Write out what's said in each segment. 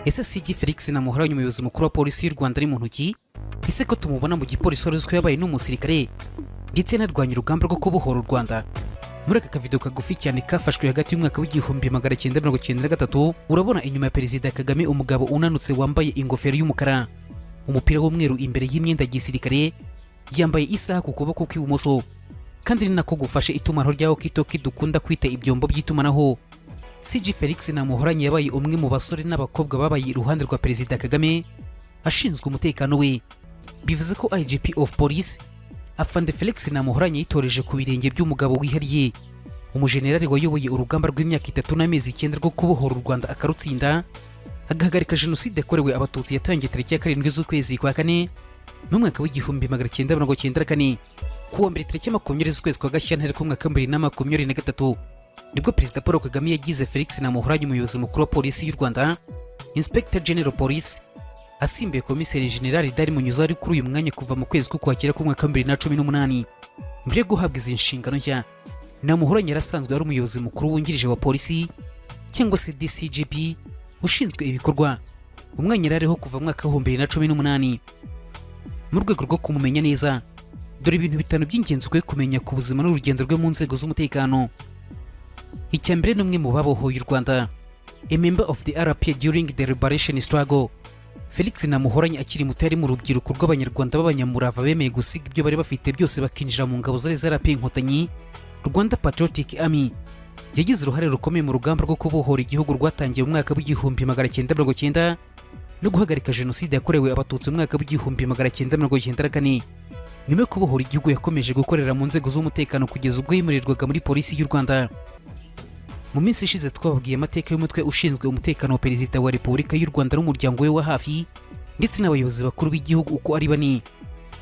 ese CG Felix Namuhoranye umuyobozi mukuru wa polisi y'u Rwanda ari mu ntoki? Ese ko tumubona mu gipolisi wari uzwi yabaye n'umusirikare ndetse yanarwanya urugamba rwo kubohora u Rwanda? Muri aka kavideo kagufi cyane kafashwe hagati y'umwaka w'igihumbi 1993 urabona inyuma ya Perezida Kagame umugabo unanutse wambaye ingofero y'umukara, umupira w'umweru imbere y'imyenda gisirikare, yambaye isaha ku kuboko kw'ibumoso, kandi ni nako gufashe itumanaho ryaho kitoki dukunda kwita ibyombo by'itumanaho. CG Felix Namuhoranye yabaye umwe mu basore n'abakobwa babaye iruhande rwa Perezida Kagame ashinzwe umutekano we. Bivuze ko IGP of Police Afande Felix Namuhoranye yitoreje ku birenge by'umugabo wihariye, umujenerali wayoboye urugamba rw'imyaka 3 n'amezi 9 rwo kubohora u Rwanda akarutsinda, agahagarika jenoside yakorewe abatutsi yatangiye tariki ya 7 z'ukwezi kwa 4 mu mwaka w'igihumbi 1994. Kuwa mbere tariki ya 20 z'ukwezi kwa Gashyantare ku mwaka 2023 nibwo Perezida Paul Kagame yagize Felix Namuhoranye umuyobozi mukuru wa polisi y'u Rwanda, Inspector General Police, asimbuye Komiseri General Dari Munyuza ari kuri uyu mwanya kuva mu kwezi kw'Ukwakira ku mwaka 2018. Mbere yo guhabwa izi nshingano nshya, Namuhoranye yarasanzwe ari umuyobozi mukuru wungirije wa polisi cyangwa se DCGP ushinzwe ibikorwa, umwanya yariho kuva mu mwaka wa 2018. Mu rwego rwo kumumenya neza, dore ibintu bitanu by'ingenzi ukwiye kumenya ku buzima n'urugendo rwe mu nzego z'umutekano. Icyambere n'umwe mu babohoye u Rwanda, a member of the RPA during the liberation struggle. Felix Namuhoranye akiri muto yari mu rubyiruko rw'abanyarwanda b'abanyamurava bemeye gusiga ibyo bari bafite byose bakinjira mu ngabo zari zarapiye inkotanyi, Rwanda Patriotic Army. Yagize uruhare rukomeye mu rugamba rwo kubohora igihugu rwatangiye mu mwaka w'igihumbi 1990 no guhagarika jenoside yakorewe abatutsi mu mwaka w'igihumbi 1994. Nyuma yo kubohora igihugu yakomeje gukorera mu nzego z'umutekano kugeza ubwo yimurirwaga muri polisi y'u Rwanda. Mu minsi ishize twababwiye amateka y'umutwe ushinzwe umutekano wa Perezida wa Repubulika y'u Rwanda n'umuryango we wa hafi ndetse n'abayobozi bakuru b'igihugu uko ari bane.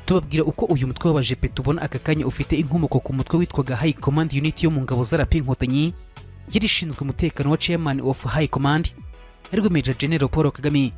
Tubabwira uko uyu mutwe w'abajepe tubona aka kanya ufite inkomoko ku mutwe witwaga High Command Unit yo mu ngabo z'arapi inkotanyi, yari ishinzwe umutekano wa Chairman of High Command ariko Major General Paul Kagame.